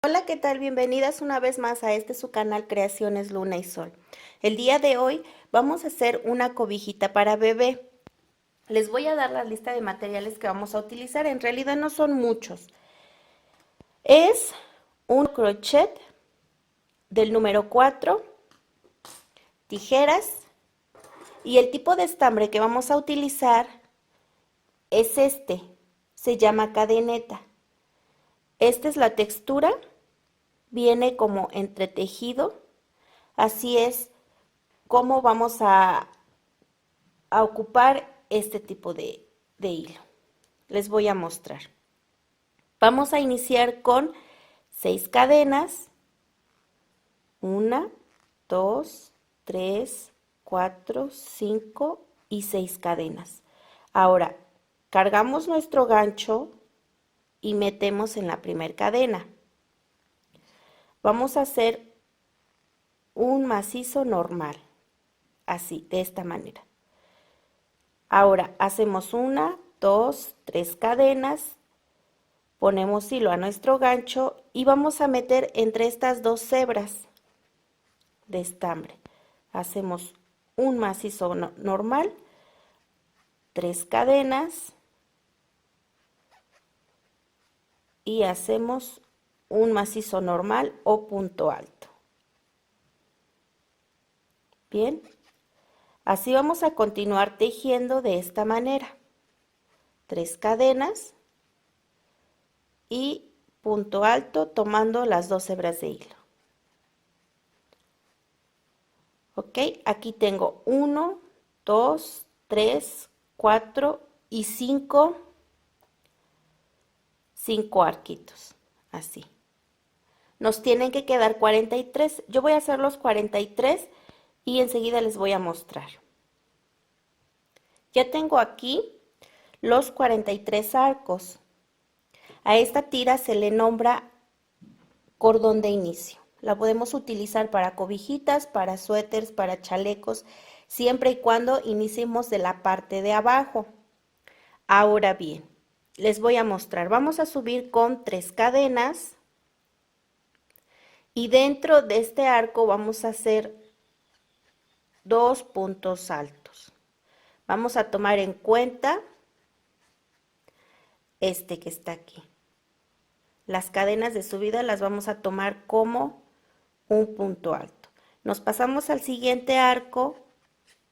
Hola, ¿qué tal? Bienvenidas una vez más a su canal Creaciones Luna y Sol. El día de hoy vamos a hacer una cobijita para bebé. Les voy a dar la lista de materiales que vamos a utilizar. En realidad no son muchos. Es un crochet del número 4, tijeras y el tipo de estambre que vamos a utilizar es se llama cadeneta. Esta es la textura, viene como entretejido, así es como vamos a ocupar este tipo de hilo. Les voy a mostrar. Vamos a iniciar con 6 cadenas. 1, 2, 3, 4, 5 y 6 cadenas. Ahora, cargamos nuestro gancho y metemos en la primera cadena. Vamos a hacer un macizo normal, así, de esta manera. Ahora hacemos 1, 2, 3 cadenas, ponemos hilo a nuestro gancho y vamos a meter entre estas dos hebras de estambre. Hacemos un macizo normal, 3 cadenas y hacemos un macizo normal o punto alto. Bien, así vamos a continuar tejiendo de esta manera. 3 cadenas y punto alto tomando las 2 hebras de hilo. Ok, aquí tengo 1, 2, 3, 4 y 5 arquitos, así. Nos tienen que quedar 43. Yo voy a hacer los 43 y enseguida les voy a mostrar. Ya tengo aquí los 43 arcos. A esta tira se le nombra cordón de inicio. La podemos utilizar para cobijitas, para suéteres, para chalecos, siempre y cuando iniciemos de la parte de abajo. Ahora bien, les voy a mostrar. Vamos a subir con 3 cadenas y dentro de este arco vamos a hacer 2 puntos altos. Vamos a tomar en cuenta este que está aquí. Las cadenas de subida las vamos a tomar como un punto alto. Nos pasamos al siguiente arco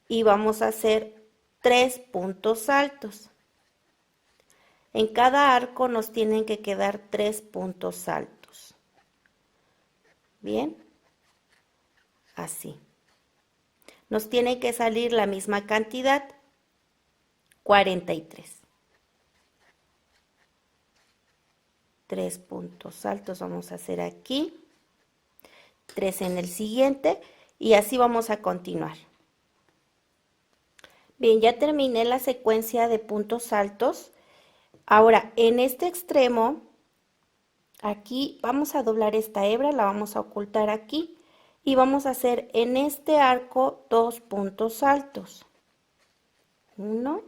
y vamos a hacer 3 puntos altos. En cada arco nos tienen que quedar 3 puntos altos. Bien, así. Nos tiene que salir la misma cantidad, 43. 3 puntos altos vamos a hacer aquí, 3 en el siguiente y así vamos a continuar. Bien, ya terminé la secuencia de puntos altos. Ahora, en este extremo, aquí vamos a doblar esta hebra, la vamos a ocultar aquí y vamos a hacer en este arco 2 puntos altos. 1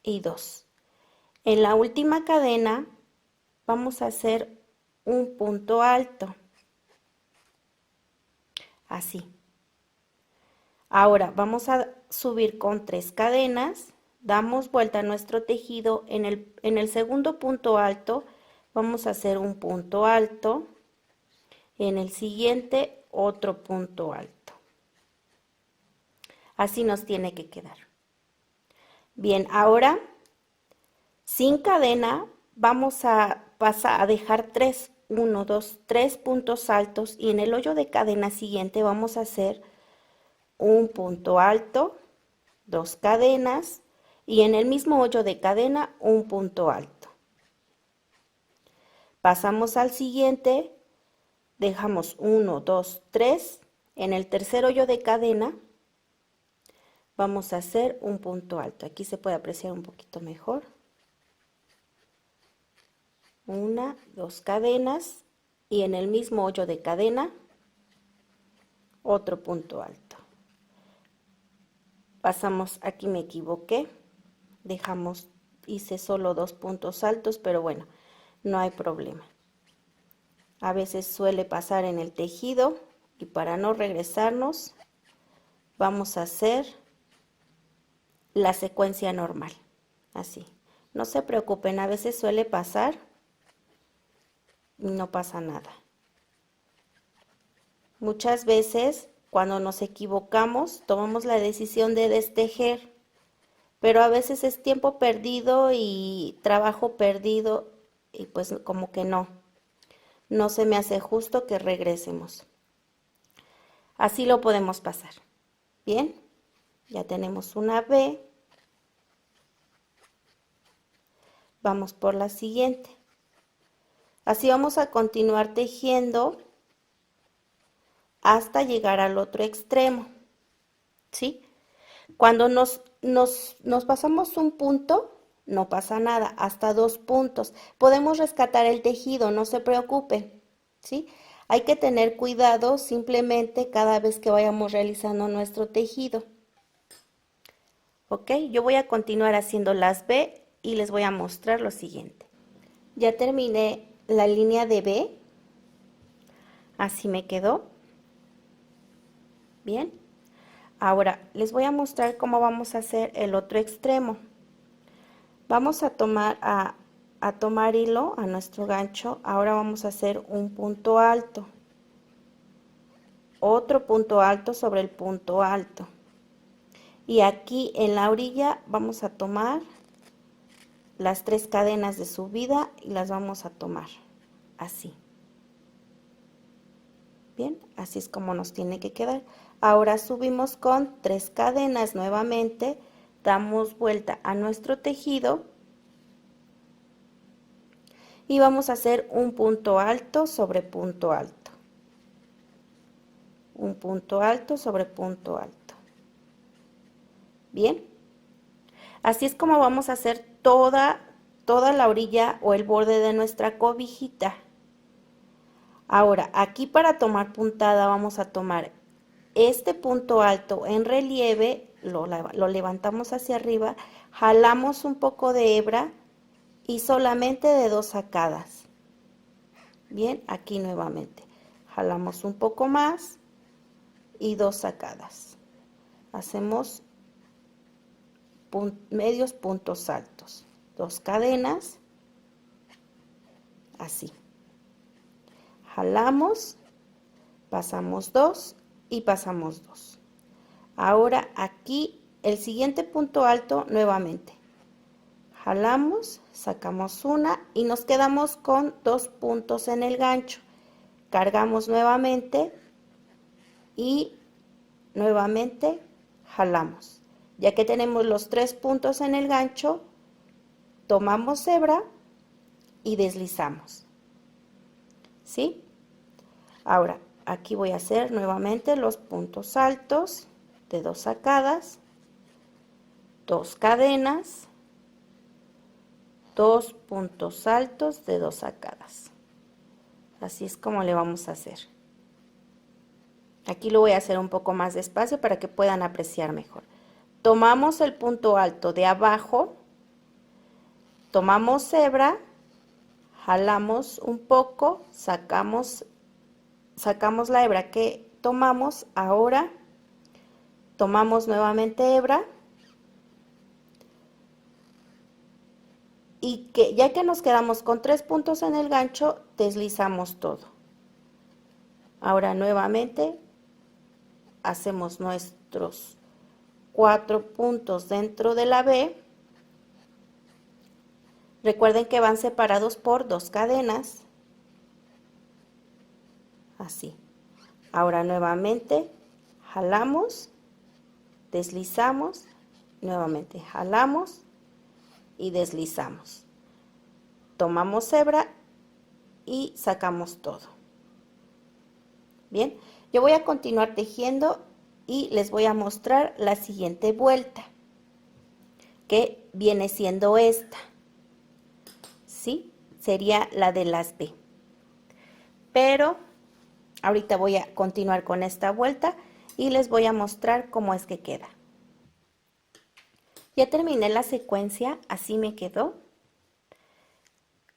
y 2. En la última cadena vamos a hacer un punto alto. Así. Ahora vamos a subir con 3 cadenas, damos vuelta a nuestro tejido, en el segundo punto alto vamos a hacer un punto alto, en el siguiente otro punto alto. Así nos tiene que quedar. Bien, ahora sin cadena vamos a pasar a dejar 3, 1, 2, 3 puntos altos y en el hoyo de cadena siguiente vamos a hacer un punto alto, 2 cadenas y en el mismo hoyo de cadena un punto alto. Pasamos al siguiente, dejamos 1, 2, 3, en el tercer hoyo de cadena vamos a hacer un punto alto. Aquí se puede apreciar un poquito mejor. 1, 2 cadenas y en el mismo hoyo de cadena otro punto alto. Pasamos, aquí me equivoqué, hice solo 2 puntos altos, pero bueno, no hay problema. A veces suele pasar en el tejido y para no regresarnos vamos a hacer la secuencia normal, así. No se preocupen, a veces suele pasar y no pasa nada. Muchas veces cuando nos equivocamos tomamos la decisión de destejer, pero a veces es tiempo perdido y trabajo perdido y pues como que no se me hace justo que regresemos. Así lo podemos pasar. Bien, ya tenemos una B. Vamos por la siguiente. Así vamos a continuar tejiendo hasta llegar al otro extremo, ¿sí? Cuando nos pasamos un punto, no pasa nada, hasta 2 puntos. Podemos rescatar el tejido, no se preocupen, ¿sí? Hay que tener cuidado simplemente cada vez que vayamos realizando nuestro tejido. ¿Ok? Yo voy a continuar haciendo las B y les voy a mostrar lo siguiente. Ya terminé la línea de B, así me quedó. Bien. Ahora les voy a mostrar cómo vamos a hacer el otro extremo. Vamos a tomar hilo a nuestro gancho. Ahora vamos a hacer un punto alto. Otro punto alto sobre el punto alto. Y aquí en la orilla vamos a tomar las 3 cadenas de subida y las vamos a tomar así. Bien, así es como nos tiene que quedar. Ahora subimos con 3 cadenas nuevamente, damos vuelta a nuestro tejido y vamos a hacer un punto alto sobre punto alto. Un punto alto sobre punto alto. Bien, así es como vamos a hacer toda la orilla o el borde de nuestra cobijita. Ahora, aquí para tomar puntada vamos a tomar este punto alto en relieve, lo levantamos hacia arriba, jalamos un poco de hebra y solamente de 2 sacadas. Bien, aquí nuevamente, jalamos un poco más y 2 sacadas. Hacemos medios puntos altos, 2 cadenas, así. Jalamos, pasamos 2 y pasamos 2. Ahora aquí el siguiente punto alto nuevamente. Jalamos, sacamos una y nos quedamos con 2 puntos en el gancho. Cargamos nuevamente y nuevamente jalamos. Ya que tenemos los 3 puntos en el gancho, tomamos hebra y deslizamos. ¿Sí? Ahora, aquí voy a hacer nuevamente los puntos altos de 2 sacadas, 2 cadenas, 2 puntos altos de 2 sacadas. Así es como le vamos a hacer. Aquí lo voy a hacer un poco más despacio para que puedan apreciar mejor. Tomamos el punto alto de abajo, tomamos hebra, jalamos un poco, sacamos la hebra que tomamos, ahora tomamos nuevamente hebra y ya que nos quedamos con 3 puntos en el gancho, deslizamos todo. Ahora nuevamente hacemos nuestros 4 puntos dentro de la B. Recuerden que van separados por 2 cadenas. Así. Ahora nuevamente jalamos, deslizamos, nuevamente jalamos y deslizamos. Tomamos hebra y sacamos todo. Bien, yo voy a continuar tejiendo y les voy a mostrar la siguiente vuelta, que viene siendo esta. ¿Sí? Sería la de las B. Pero ahorita voy a continuar con esta vuelta y les voy a mostrar cómo es que queda. Ya terminé la secuencia, así me quedó.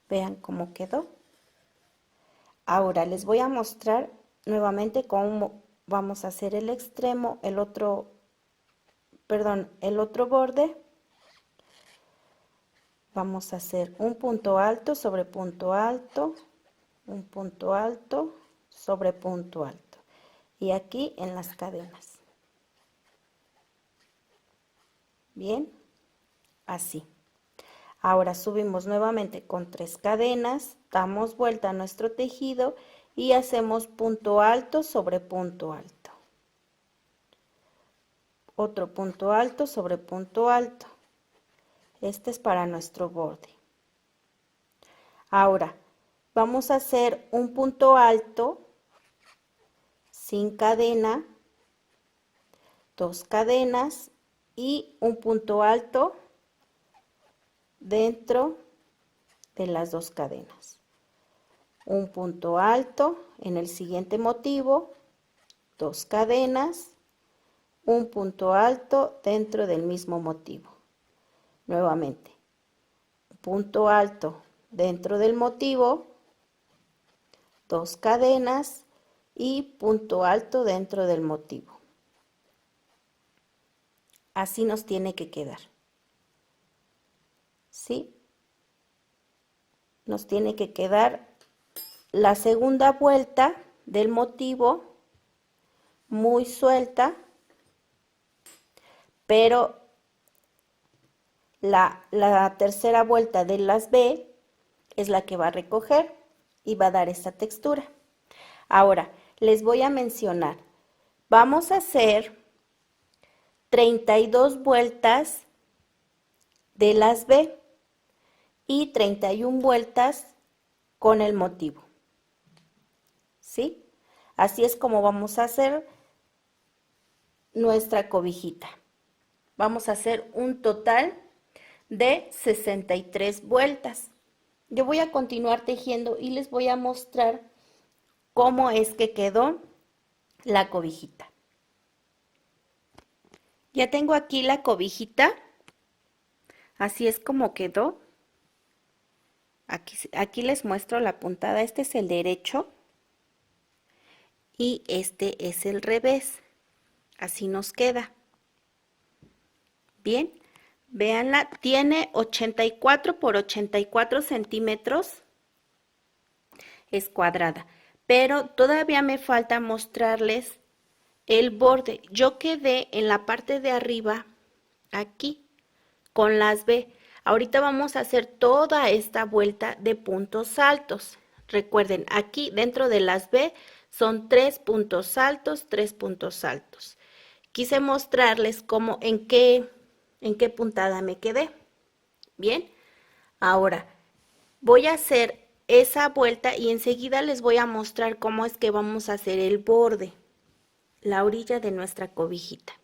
Vean cómo quedó. Ahora les voy a mostrar nuevamente cómo vamos a hacer el extremo, el otro borde. Vamos a hacer un punto alto sobre punto alto, un punto alto sobre punto alto. Y aquí en las cadenas. Bien, así. Ahora subimos nuevamente con 3 cadenas, damos vuelta a nuestro tejido y hacemos punto alto sobre punto alto. Otro punto alto sobre punto alto. Este es para nuestro borde. Ahora, vamos a hacer un punto alto sin cadena, 2 cadenas y un punto alto dentro de las 2 cadenas. Un punto alto en el siguiente motivo, 2 cadenas, un punto alto dentro del mismo motivo. Nuevamente, punto alto dentro del motivo, 2 cadenas y punto alto dentro del motivo. Así nos tiene que quedar. ¿Sí? Nos tiene que quedar la segunda vuelta del motivo muy suelta, pero la tercera vuelta de las B es la que va a recoger y va a dar esta textura. Ahora, les voy a mencionar, vamos a hacer 32 vueltas de las B y 31 vueltas con el motivo. ¿Sí? Así es como vamos a hacer nuestra cobijita. Vamos a hacer un total de 63 vueltas. Yo voy a continuar tejiendo y les voy a mostrar cómo es que quedó la cobijita. Ya tengo aquí la cobijita. Así es como quedó. Aquí les muestro la puntada. Este es el derecho y este es el revés. Así nos queda. Bien, véanla, tiene 84 por 84 centímetros. Es cuadrada, pero todavía me falta mostrarles el borde. Yo quedé en la parte de arriba, aquí, con las B. Ahorita vamos a hacer toda esta vuelta de puntos altos. Recuerden, aquí dentro de las B son 3 puntos altos, 3 puntos altos. Quise mostrarles cómo, en qué puntada me quedé. Bien, ahora voy a hacer esa vuelta y enseguida les voy a mostrar cómo es que vamos a hacer el borde, la orilla de nuestra cobijita.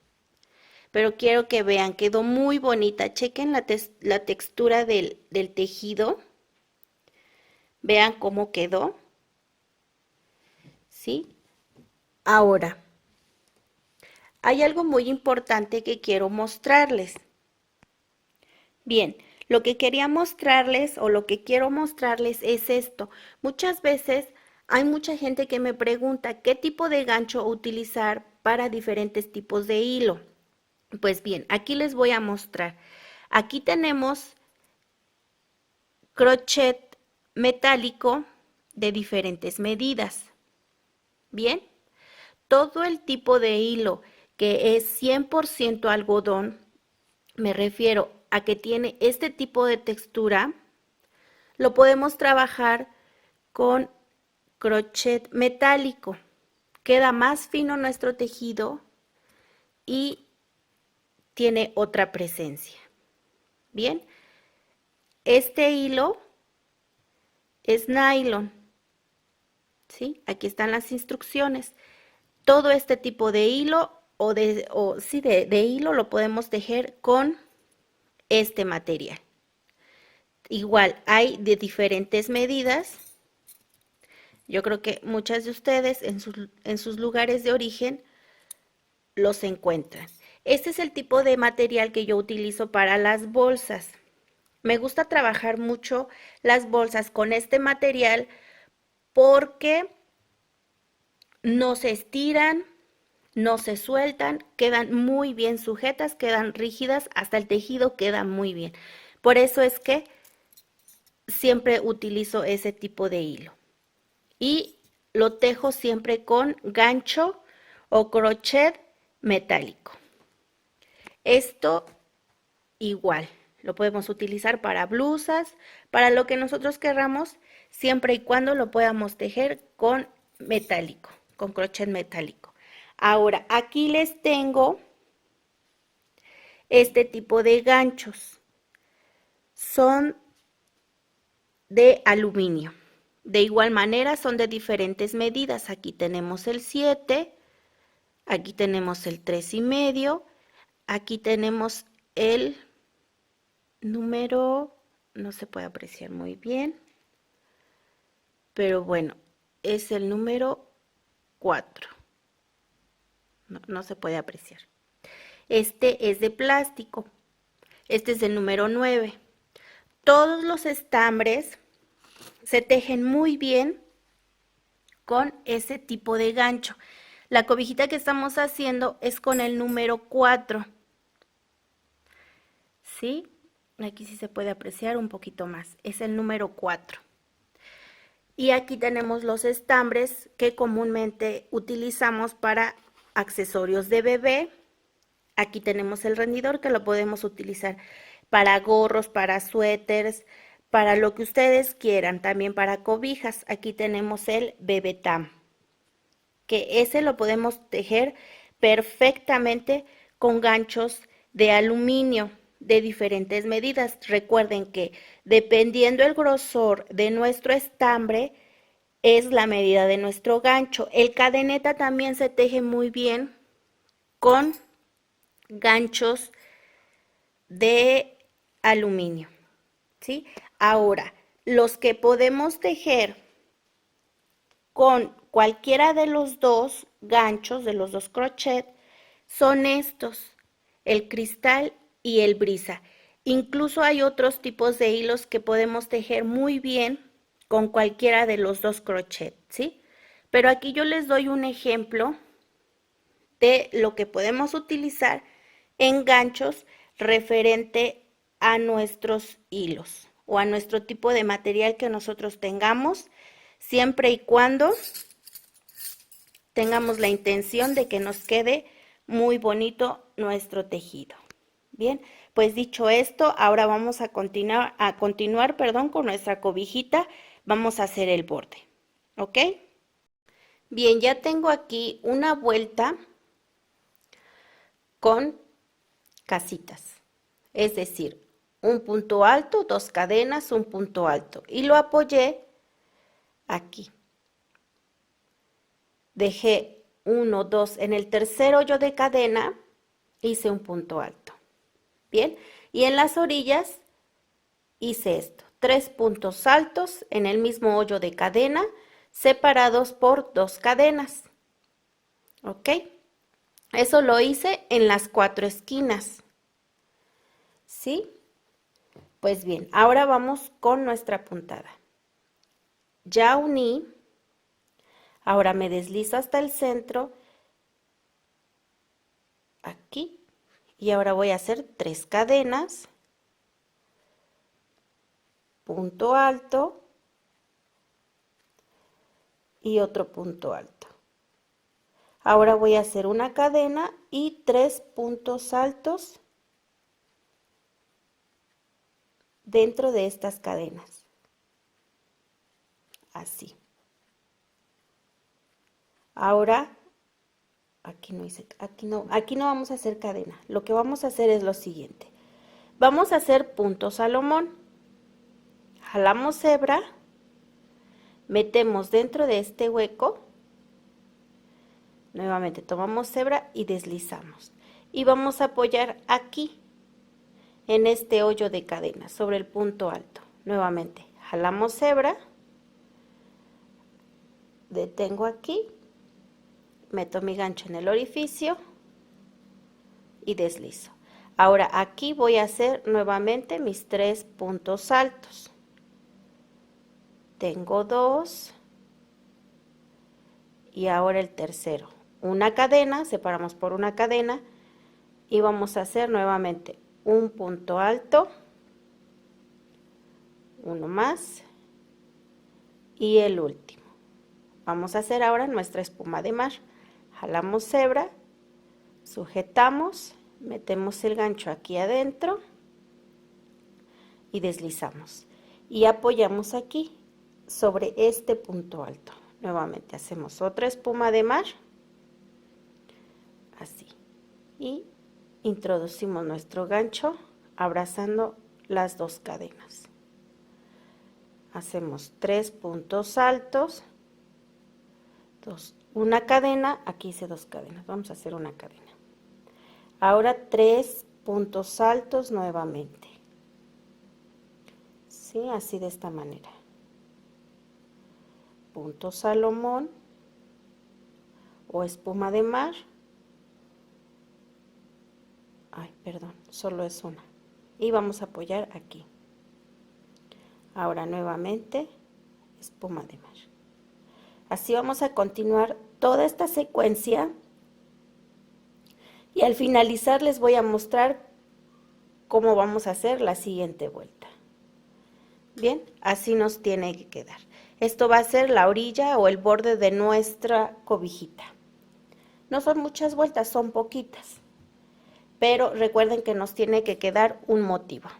Pero quiero que vean, quedó muy bonita. Chequen la textura del tejido. Vean cómo quedó. ¿Sí? Ahora, hay algo muy importante que quiero mostrarles. Bien, lo que quería mostrarles o lo que quiero mostrarles es esto. Muchas veces hay mucha gente que me pregunta qué tipo de gancho utilizar para diferentes tipos de hilo. Pues bien, aquí les voy a mostrar. Aquí tenemos crochet metálico de diferentes medidas. Bien, todo el tipo de hilo que es 100% algodón, me refiero a que tiene este tipo de textura, lo podemos trabajar con crochet metálico. Queda más fino nuestro tejido y tiene otra presencia. Bien, este hilo es nylon. ¿Sí? Aquí están las instrucciones. Todo este tipo de hilo de hilo lo podemos tejer con este material. Igual hay de diferentes medidas. Yo creo que muchas de ustedes en sus lugares de origen los encuentran. Este es el tipo de material que yo utilizo para las bolsas. Me gusta trabajar mucho las bolsas con este material porque no se estiran, no se sueltan, quedan muy bien sujetas, quedan rígidas, hasta el tejido queda muy bien. Por eso es que siempre utilizo ese tipo de hilo. Y lo tejo siempre con gancho o crochet metálico. Esto igual, lo podemos utilizar para blusas, para lo que nosotros querramos, siempre y cuando lo podamos tejer con metálico, con crochet metálico. Ahora, aquí les tengo este tipo de ganchos. Son de aluminio. De igual manera, son de diferentes medidas. Aquí tenemos el 7, aquí tenemos el 3,5, aquí tenemos el número, no se puede apreciar muy bien, pero bueno, es el número 4. No se puede apreciar. Este es de plástico. Este es el número 9. Todos los estambres se tejen muy bien con ese tipo de gancho. La cobijita que estamos haciendo es con el número 4. ¿Sí? Aquí sí se puede apreciar un poquito más. Es el número 4. Y aquí tenemos los estambres que comúnmente utilizamos para accesorios de bebé. Aquí tenemos el rendidor que lo podemos utilizar para gorros, para suéteres, para lo que ustedes quieran, también para cobijas. Aquí tenemos el bebetam, que ese lo podemos tejer perfectamente con ganchos de aluminio de diferentes medidas. Recuerden que dependiendo el grosor de nuestro estambre, es la medida de nuestro gancho. El cadeneta también se teje muy bien con ganchos de aluminio, ¿sí? Ahora, los que podemos tejer con cualquiera de los dos ganchos, de los dos crochet, son estos, el cristal y el brisa. Incluso hay otros tipos de hilos que podemos tejer muy bien con cualquiera de los dos crochet, ¿sí? Pero aquí yo les doy un ejemplo de lo que podemos utilizar en ganchos referente a nuestros hilos o a nuestro tipo de material que nosotros tengamos, siempre y cuando tengamos la intención de que nos quede muy bonito nuestro tejido. Bien, pues dicho esto, ahora vamos a continuar, con nuestra cobijita. Vamos a hacer el borde, ¿ok? Bien, ya tengo aquí una vuelta con casitas, es decir, un punto alto, dos cadenas, un punto alto, y lo apoyé aquí. Dejé 1, 2, en el tercer hoyo de cadena hice un punto alto. Bien, y en las orillas hice esto, 3 puntos altos en el mismo hoyo de cadena, separados por 2 cadenas. ¿Ok? Eso lo hice en las 4 esquinas. ¿Sí? Pues bien, ahora vamos con nuestra puntada. Ya uní, ahora me deslizo hasta el centro, aquí, y ahora voy a hacer 3 cadenas, punto alto y otro punto alto. Ahora voy a hacer una cadena y 3 puntos altos dentro de estas cadenas. Así. Ahora, aquí no vamos a hacer cadena. Lo que vamos a hacer es lo siguiente. Vamos a hacer punto salomón. Jalamos hebra, metemos dentro de este hueco, nuevamente tomamos hebra y deslizamos. Y vamos a apoyar aquí, en este hoyo de cadena, sobre el punto alto. Nuevamente, jalamos hebra, detengo aquí, meto mi gancho en el orificio y deslizo. Ahora aquí voy a hacer nuevamente mis 3 puntos altos. Tengo 2 y ahora el tercero. Una cadena, separamos por una cadena y vamos a hacer nuevamente un punto alto, uno más y el último. Vamos a hacer ahora nuestra espuma de mar. Jalamos hebra, sujetamos, metemos el gancho aquí adentro y deslizamos. Y apoyamos aquí sobre este punto alto. Nuevamente hacemos otra espuma de mar, así. Y introducimos nuestro gancho abrazando las dos cadenas. Hacemos 3 puntos altos, una cadena, aquí hice 2 cadenas, vamos a hacer una cadena. Ahora 3 puntos altos nuevamente. Sí, así de esta manera. Punto Salomón o espuma de mar. Ay, perdón, solo es una. Y vamos a apoyar aquí. Ahora nuevamente espuma de mar. Así vamos a continuar toda esta secuencia y al finalizar les voy a mostrar cómo vamos a hacer la siguiente vuelta. Bien, así nos tiene que quedar. Esto va a ser la orilla o el borde de nuestra cobijita. No son muchas vueltas, son poquitas, pero recuerden que nos tiene que quedar un motivo.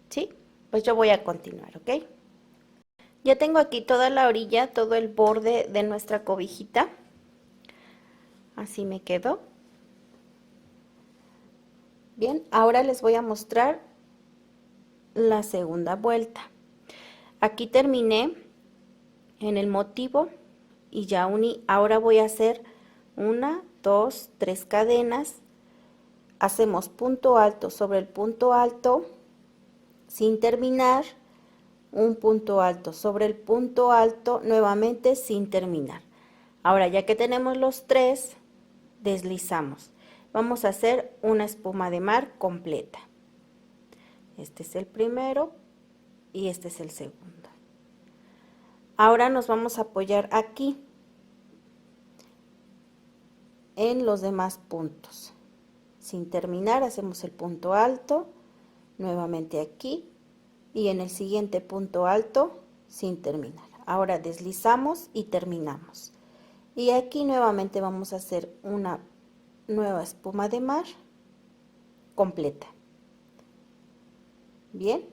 ¿Sí? Pues yo voy a continuar, ¿ok? Ya tengo aquí toda la orilla, todo el borde de nuestra cobijita. Así me quedó. Bien, ahora les voy a mostrar la segunda vuelta. Aquí terminé en el motivo y ya uní. Ahora voy a hacer 1, 2, 3 cadenas. Hacemos punto alto sobre el punto alto sin terminar, un punto alto sobre el punto alto nuevamente sin terminar. Ahora ya que tenemos los 3, deslizamos. Vamos a hacer una espuma de mar completa. Este es el primero y este es el segundo. Ahora nos vamos a apoyar aquí en los demás puntos. Sin terminar hacemos el punto alto, nuevamente aquí y en el siguiente punto alto sin terminar. Ahora deslizamos y terminamos. Y aquí nuevamente vamos a hacer una nueva espuma de mar completa. Bien,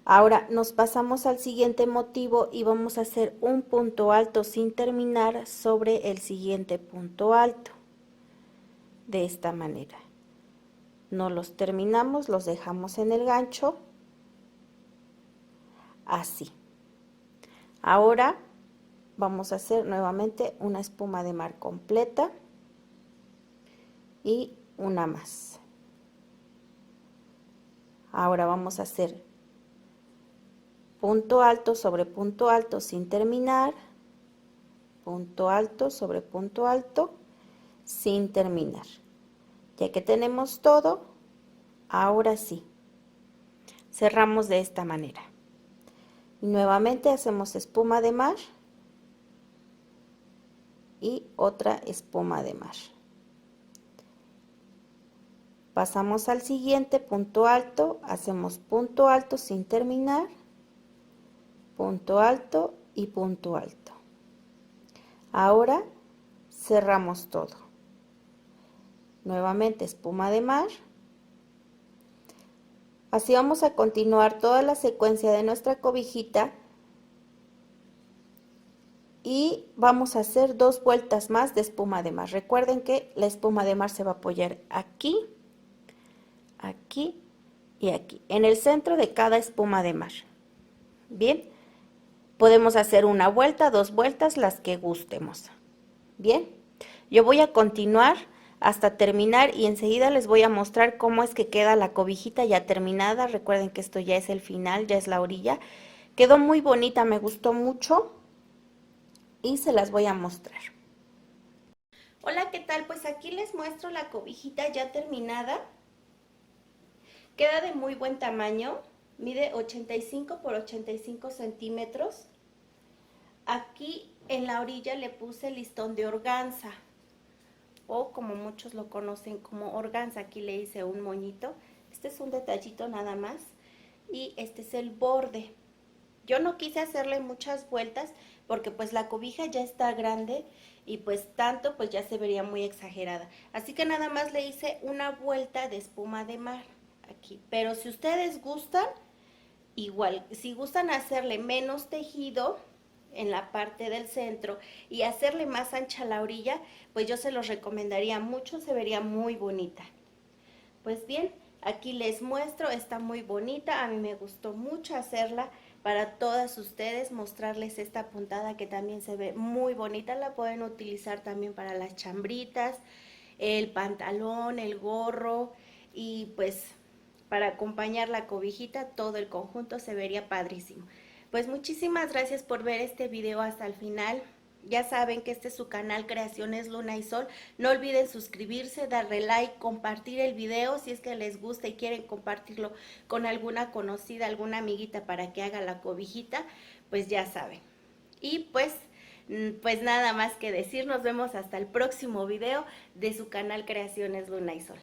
ahora nos pasamos al siguiente motivo y vamos a hacer un punto alto sin terminar sobre el siguiente punto alto. De esta manera. No los terminamos, los dejamos en el gancho. Así. Ahora vamos a hacer nuevamente una espuma de mar completa y una más. Ahora vamos a hacer punto alto sobre punto alto sin terminar, punto alto sobre punto alto sin terminar. Ya que tenemos todo, ahora sí, cerramos de esta manera. Y nuevamente hacemos espuma de mar y otra espuma de mar. Pasamos al siguiente punto alto, hacemos punto alto sin terminar, punto alto y punto alto. Ahora cerramos todo. Nuevamente espuma de mar. Así vamos a continuar toda la secuencia de nuestra cobijita y vamos a hacer 2 vueltas más de espuma de mar. Recuerden que la espuma de mar se va a apoyar aquí, aquí y aquí, en el centro de cada espuma de mar. Bien, podemos hacer una vuelta, 2 vueltas, las que gustemos. Bien, yo voy a continuar hasta terminar y enseguida les voy a mostrar cómo es que queda la cobijita ya terminada. Recuerden que esto ya es el final, ya es la orilla. Quedó muy bonita, me gustó mucho y se las voy a mostrar. Hola, ¿qué tal? Pues aquí les muestro la cobijita ya terminada. Queda de muy buen tamaño, mide 85 por 85 centímetros. Aquí en la orilla le puse listón de organza, o como muchos lo conocen como organza, aquí le hice un moñito. Este es un detallito nada más, y este es el borde. Yo no quise hacerle muchas vueltas porque pues la cobija ya está grande y pues tanto pues ya se vería muy exagerada. Así que nada más le hice una vuelta de espuma de mar aquí. Pero si ustedes gustan, igual, si gustan hacerle menos tejido en la parte del centro y hacerle más ancha la orilla, pues yo se los recomendaría mucho, se vería muy bonita. Pues bien, aquí les muestro, está muy bonita, a mí me gustó mucho hacerla para todas ustedes, mostrarles esta puntada que también se ve muy bonita, la pueden utilizar también para las chambritas, el pantalón, el gorro y pues para acompañar la cobijita, todo el conjunto se vería padrísimo. Pues muchísimas gracias por ver este video hasta el final. Ya saben que este es su canal Creaciones Luna y Sol. No olviden suscribirse, darle like, compartir el video si es que les gusta y quieren compartirlo con alguna conocida, alguna amiguita para que haga la cobijita, pues ya saben. Y pues nada más que decir, nos vemos hasta el próximo video de su canal Creaciones Luna y Sol.